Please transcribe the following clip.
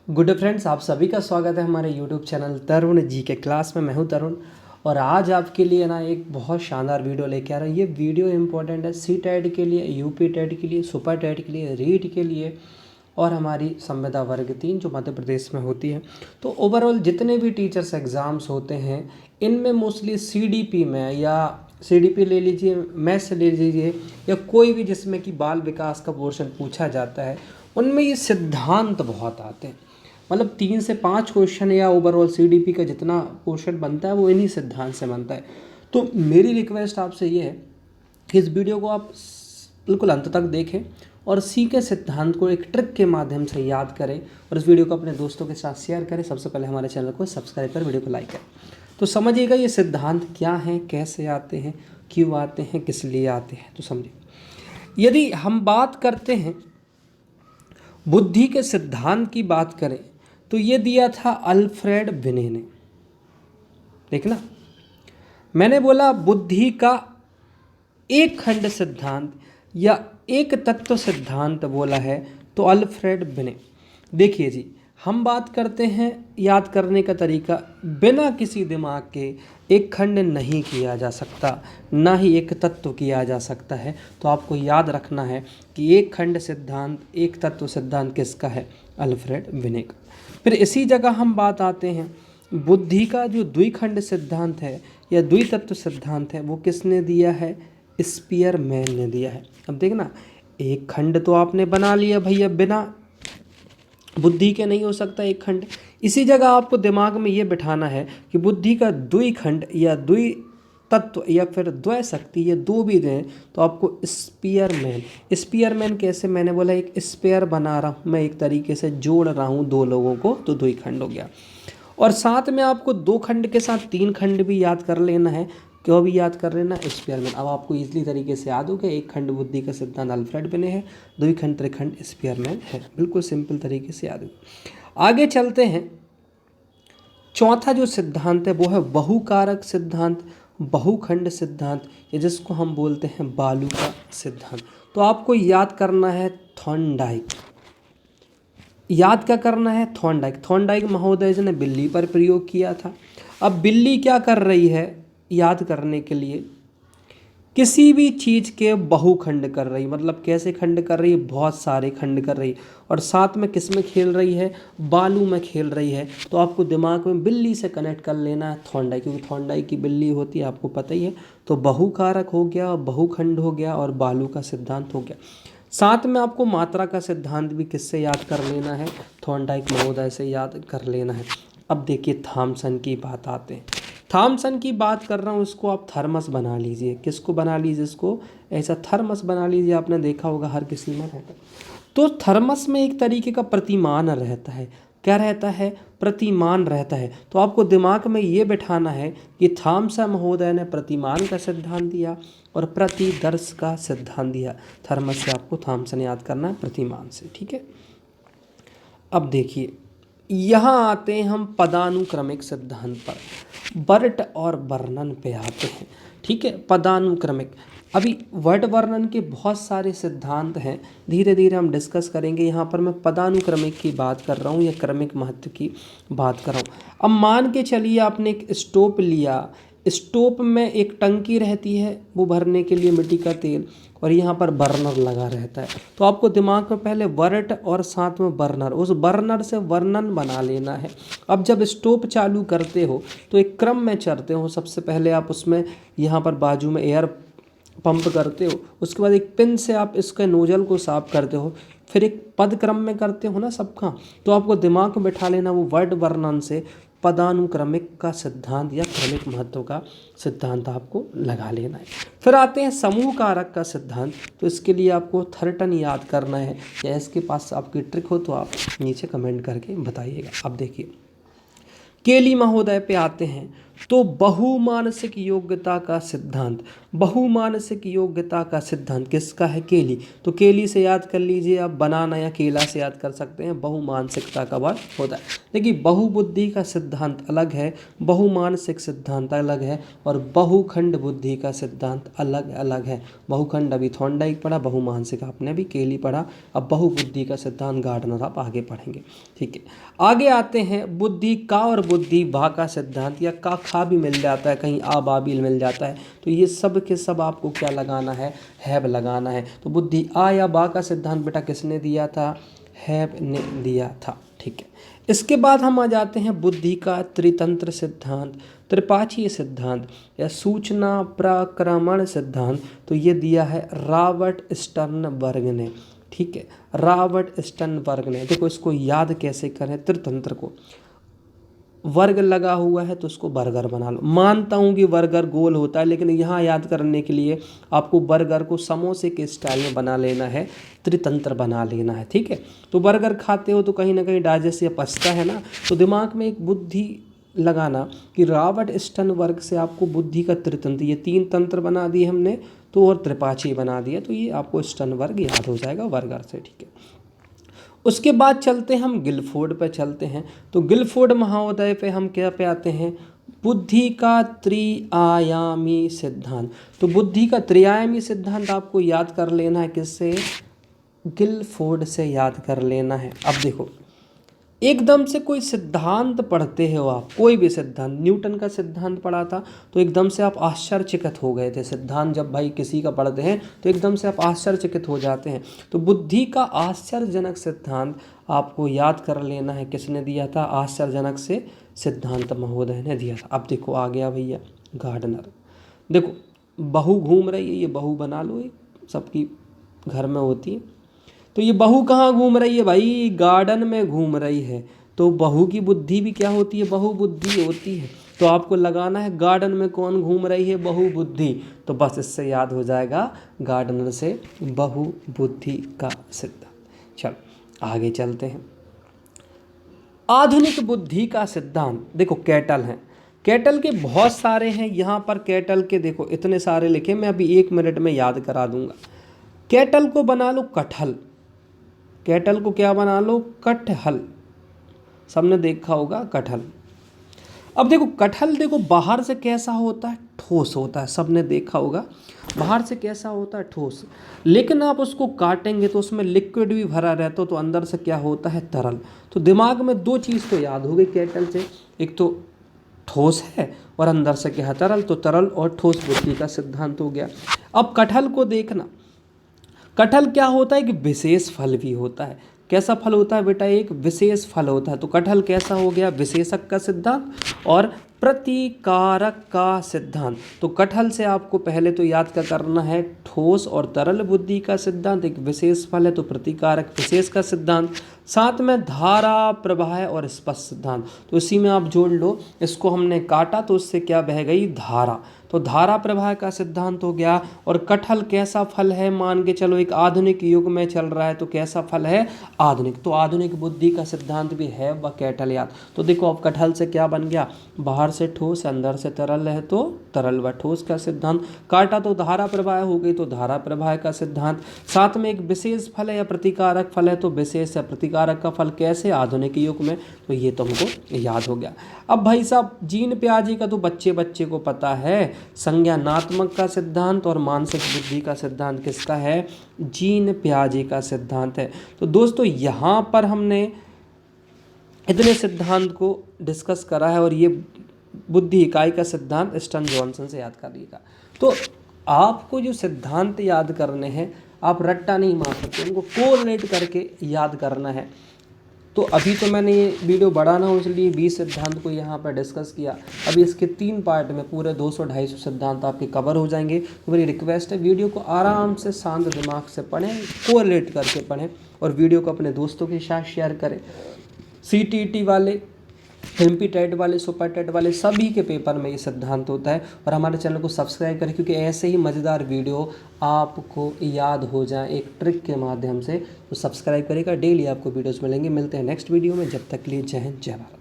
Good friends, आप सभी का स्वागत है हमारे यूट्यूब चैनल तरुण जी के क्लास में। मैं हूं तरुण और आज आपके लिए ना एक बहुत शानदार वीडियो लेके आ रहा हूं। ये वीडियो इंपॉर्टेंट है सी टेट के लिए, यूपी टेट के लिए, सुपर टेट के लिए, रीट के लिए और हमारी संविदा वर्ग 3 जो मध्य प्रदेश में होती है। तो ओवरऑल जितने भी टीचर्स एग्ज़ाम्स होते हैं इनमें मोस्टली सीडीपी में या सीडीपी ले लीजिए, मैथ्स ले लीजिए या कोई भी जिसमें कि बाल विकास का पोर्शन पूछा जाता है, उनमें ये सिद्धांत बहुत आते हैं। मतलब 3 से 5 क्वेश्चन या ओवरऑल सीडीपी का जितना पोर्शन बनता है वो इन्हीं सिद्धांत से बनता है। तो मेरी रिक्वेस्ट आपसे ये है कि इस वीडियो को आप बिल्कुल अंत तक देखें और सी के सिद्धांत को एक ट्रिक के माध्यम से याद करें और इस वीडियो को अपने दोस्तों के साथ शेयर करें। सबसे पहले हमारे चैनल को सब्सक्राइब कर वीडियो को लाइक करें। तो समझिएगा ये सिद्धांत क्या हैं, कैसे आते हैं, क्यों आते हैं, किस लिए आते हैं। तो समझिए, यदि हम बात करते हैं बुद्धि के सिद्धांत की बात करें तो ये दिया था अल्फ्रेड बिने ने। देखना, मैंने बोला बुद्धि का एक खंड सिद्धांत या एक तत्व सिद्धांत बोला है तो अल्फ्रेड बिने। देखिए जी, हम बात करते हैं याद करने का तरीका, बिना किसी दिमाग के एक खंड नहीं किया जा सकता, ना ही एक तत्व किया जा सकता है। तो आपको याद रखना है कि एक खंड सिद्धांत, एक तत्व सिद्धांत किसका है? अल्फ्रेड बिने का। फिर इसी जगह हम बात आते हैं बुद्धि का जो द्विखंड सिद्धांत है या द्वितत्व सिद्धांत है वो किसने दिया है? स्पीयरमैन ने दिया है। अब देखना, एक खंड तो आपने बना लिया भैया, बिना बुद्धि के नहीं हो सकता एक खंड। इसी जगह आपको दिमाग में ये बिठाना है कि बुद्धि का द्विखंड या द्वितत्व या फिर द्वय शक्ति, ये दो भी दें तो आपको स्पीयरमैन कैसे? मैंने बोला एक स्पेयर बना रहा हूँ मैं, एक तरीके से जोड़ रहा हूँ दो लोगों को, तो द्विखंड हो गया। और साथ में आपको दो खंड के साथ तीन खंड भी याद कर लेना है। क्यों भी याद कर लेना? स्पीयरमैन। अब आपको इजीली तरीके से याद हो गया, एक खंड बुद्धि का सिद्धांत अल्फ्रेड बिने है, द्विखंड त्रिखंड स्पीयरमैन है। बिल्कुल सिंपल तरीके से याद हो। आगे चलते हैं, चौथा जो सिद्धांत है वो है बहुकारक सिद्धांत, बहुखंड सिद्धांत, या जिसको हम बोलते हैं बालू का सिद्धांत। तो आपको याद करना है थॉर्नडाइक। याद क्या करना है? थॉर्नडाइक महोदय जी ने बिल्ली पर प्रयोग किया था। अब बिल्ली क्या कर रही है याद करने के लिए? किसी भी चीज़ के बहुखंड कर रही, मतलब कैसे खंड कर रही है? बहुत सारे खंड कर रही, और साथ में किस में खेल रही है? बालू में खेल रही है। तो आपको दिमाग में बिल्ली से कनेक्ट कर लेना है थॉर्नडाइक, क्योंकि थॉर्नडाइक की बिल्ली होती है, आपको पता ही है। तो बहुकारक हो गया, बहुखंड हो गया और बालू का सिद्धांत हो गया। साथ में आपको मात्रा का सिद्धांत भी किससे याद कर लेना है? थॉर्नडाइक महोदय से याद कर लेना है। अब देखिए, थॉमसन की बात आते हैं। थॉमसन की बात कर रहा हूँ, इसको आप थर्मस बना लीजिए। किसको बना लीजिए? इसको ऐसा थर्मस बना लीजिए। आपने देखा होगा हर किसी में रहता। तो थर्मस में एक तरीके का प्रतिमान रहता है। क्या रहता है? प्रतिमान रहता है। तो आपको दिमाग में ये बिठाना है कि थॉमसन महोदय ने प्रतिमान का सिद्धांत दिया और प्रतिदर्श का सिद्धांत दिया। थर्मस से आपको थॉमसन याद करना है, प्रतिमान से, ठीक है। अब देखिए, यहाँ आते हैं हम पदानुक्रमिक सिद्धांत पर, बर्ट और वर्णन पे आते हैं, ठीक है। पदानुक्रमिक, अभी वर्ट वर्णन के बहुत सारे सिद्धांत हैं, धीरे धीरे हम डिस्कस करेंगे। यहाँ पर मैं पदानुक्रमिक की बात कर रहा हूँ या क्रमिक महत्व की बात कर रहा हूँ। अब मान के चलिए आपने एक स्टोव लिया, स्टोव में एक टंकी रहती है वो भरने के लिए मिट्टी का तेल, और यहाँ पर बर्नर लगा रहता है। तो आपको दिमाग में पहले वर्ट और साथ में बर्नर, उस बर्नर से वर्णन बना लेना है। अब जब स्टोव चालू करते हो तो एक क्रम में चलते हो। सबसे पहले आप उसमें यहाँ पर बाजू में एयर पंप करते हो, उसके बाद एक पिन से आप इसके नोजल को साफ करते हो, फिर एक पद क्रम में करते हो ना सबका। तो आपको दिमाग में बैठा लेना वो वर्ड वर्णन से पदानुक्रमिक का सिद्धांत या क्रमिक महत्व का सिद्धांत आपको लगा लेना है। फिर आते हैं समूह कारक का सिद्धांत। तो इसके लिए आपको थर्टन याद करना है, या इसके पास आपकी ट्रिक हो तो आप नीचे कमेंट करके बताइएगा। अब देखिए, केली महोदय पे आते हैं। तो बहुमानसिक योग्यता का सिद्धांत, बहुमानसिक योग्यता का सिद्धांत किसका है? केली। तो केली से याद कर लीजिए आप, बनाना या केला से याद कर सकते हैं, बहुमानसिकता का वर्ग होता है। देखिए बहुबुद्धि का सिद्धांत अलग है, बहुमानसिक सिद्धांत अलग है, और बहुखंड बुद्धि का सिद्धांत अलग अलग है। बहुखंड अभी थॉर्नडाइक पढ़ा, बहुमानसिक आपने भी केली पढ़ा, अब बहुबुद्धि का सिद्धांत गार्डनर आप आगे पढ़ेंगे। ठीक है, आगे आते हैं बुद्धि का और बुद्धि भा का सिद्धांत, या का खा भी मिल जाता है कहीं, आ बा भी मिल जाता है, तो ये सब के सब आपको क्या लगाना है? हैव लगाना है। तो बुद्धि आ या बा का सिद्धांत बेटा किसने दिया था? हैव ने दिया था। ठीक है, इसके बाद हम आ जाते हैं बुद्धि का त्रितंत्र सिद्धांत, त्रिपाक्षीय सिद्धांत या सूचना प्रक्रमण सिद्धांत। तो ये दिया है रॉबर्ट स्टर्नबर्ग ने। ठीक है, रॉबर्ट स्टर्नबर्ग ने। देखो इसको याद कैसे करें? त्रितंत्र को, वर्ग लगा हुआ है तो उसको बर्गर बना लो। मानता हूँ कि बर्गर गोल होता है, लेकिन यहाँ याद करने के लिए आपको बर्गर को समोसे के स्टाइल में बना लेना है, त्रितंत्र बना लेना है। ठीक है, तो बर्गर खाते हो तो कहीं ना कहीं डाइजेस्ट या पचता है ना, तो दिमाग में एक बुद्धि लगाना कि रॉबर्ट स्टर्नबर्ग से आपको बुद्धि का त्रितंत्र, ये 3 तंत्र बना दिए हमने, तो और त्रिपाक्षी बना दिया, तो ये आपको स्टर्नबर्ग याद हो जाएगा बर्गर से। ठीक है, उसके बाद चलते हैं हम गिलफोर्ड पे चलते हैं। तो गिलफोर्ड महोदय पे हम क्या पे आते हैं? बुद्धि का त्रिआयामी सिद्धांत। तो बुद्धि का त्रिआयामी सिद्धांत आपको याद कर लेना है किससे? गिलफोर्ड से याद कर लेना है। अब देखो एकदम से कोई सिद्धांत पढ़ते हो आप, कोई भी सिद्धांत, न्यूटन का सिद्धांत पढ़ा था तो एकदम से आप आश्चर्यचकित हो गए थे। सिद्धांत जब भाई किसी का पढ़ते हैं तो एकदम से आप आश्चर्यचकित हो जाते हैं। तो बुद्धि का आश्चर्यजनक सिद्धांत आपको याद कर लेना है, किसने दिया था? आश्चर्यजनक से सिद्धांत महोदय ने दिया था। अब देखो आ गया भैया गार्डनर। देखो बहू घूम रही है, ये बहू बना लो, ये सबकी घर में होती है। तो ये बहू कहाँ घूम रही है भाई? गार्डन में घूम रही है। तो बहू की बुद्धि भी क्या होती है? बहु बुद्धि होती है। तो आपको लगाना है गार्डन में कौन घूम रही है? बहु बुद्धि। तो बस इससे याद हो जाएगा गार्डनर से बहु बुद्धि का सिद्धांत। चलो आगे चलते हैं। आधुनिक बुद्धि का सिद्धांत, देखो कैटल हैं, कैटल के बहुत सारे हैं यहाँ पर। कैटल के देखो इतने सारे लिखे, मैं अभी 1 मिनट में याद करा दूंगा। कैटल को बना लो कटहल, कैटल को क्या बना लो? कटहल। सबने देखा होगा कटहल। अब देखो कटहल, देखो बाहर से कैसा होता है? ठोस होता है, सबने देखा होगा बाहर से कैसा होता है? ठोस। लेकिन आप उसको काटेंगे तो उसमें लिक्विड भी भरा रहता है, तो अंदर से क्या होता है? तरल। तो दिमाग में 2 चीज़ तो याद हो गई कैटल से, एक तो ठोस है और अंदर से क्या है? तरल। तो तरल और ठोस बुद्धि का सिद्धांत हो गया। अब कटहल को देखना, कटहल क्या होता है? एक विशेष फल भी होता है। कैसा फल होता है बेटा? एक विशेष फल होता है। तो कटहल कैसा हो गया? विशेषक का सिद्धांत और प्रतिकारक का सिद्धांत। तो कटहल से आपको पहले तो याद क्या करना है? ठोस और तरल बुद्धि का सिद्धांत, एक विशेष फल है तो प्रतिकारक विशेष का सिद्धांत, साथ में धारा प्रवाह और स्पष्ट सिद्धांत। तो इसी में आप जोड़ लो, इसको हमने काटा तो उससे क्या बह गई? धारा। तो धारा प्रवाह का सिद्धांत हो गया। और कटहल कैसा फल है? मान के चलो एक आधुनिक युग में चल रहा है, तो कैसा फल है? आधुनिक। तो आधुनिक बुद्धि का सिद्धांत भी है वह कैटल याद। तो देखो अब कटहल से क्या बन गया? बाहर से ठोस, अंदर से तरल है तो तरल व ठोस का सिद्धांत। काटा तो धारा प्रवाह हो गई, तो धारा प्रवाह का सिद्धांत। साथ में एक विशेष फल है या प्रतिकारक फल है, तो विशेष या प्रतिकारक का फल कैसे? आधुनिक युग में। तो ये तुमको याद हो गया। अब भाई साहब जीन प्याजी का तो बच्चे बच्चे को पता है। संज्ञानात्मक का सिद्धांत और मानसिक बुद्धि का सिद्धांत किसका है? जीन प्याजी का सिद्धांत है। तो दोस्तों यहाँ पर हमने इतने सिद्धांत को डिस्कस करा है, और ये बुद्धि इकाई का सिद्धांत स्टर्न जॉनसन से याद कर लिएगा। तो आपको जो सिद्धांत याद करने हैं, आप रट्टा नहीं मार सकते, उनको कोरिलेट करके याद करना है। तो अभी तो मैंने ये वीडियो बढ़ाना हो इसलिए 20 सिद्धांत को यहाँ पर डिस्कस किया। अभी इसके 3 पार्ट में पूरे 200-250 सिद्धांत आपके कवर हो जाएंगे। तो मेरी रिक्वेस्ट है वीडियो को आराम से शांत दिमाग से पढ़ें, कोरिलेट करके पढ़ें, और वीडियो को अपने दोस्तों के साथ शेयर करें। CTET वाले, MP टेट वाले, सुपर टेट वाले सभी के पेपर में ये सिद्धांत होता है। और हमारे चैनल को सब्सक्राइब करें, क्योंकि ऐसे ही मज़ेदार वीडियो आपको याद हो जाए एक ट्रिक के माध्यम से। तो सब्सक्राइब करेगा, डेली आपको वीडियोस मिलेंगे। मिलते हैं नेक्स्ट वीडियो में, जब तक के लिए जय हिंद जय भारत।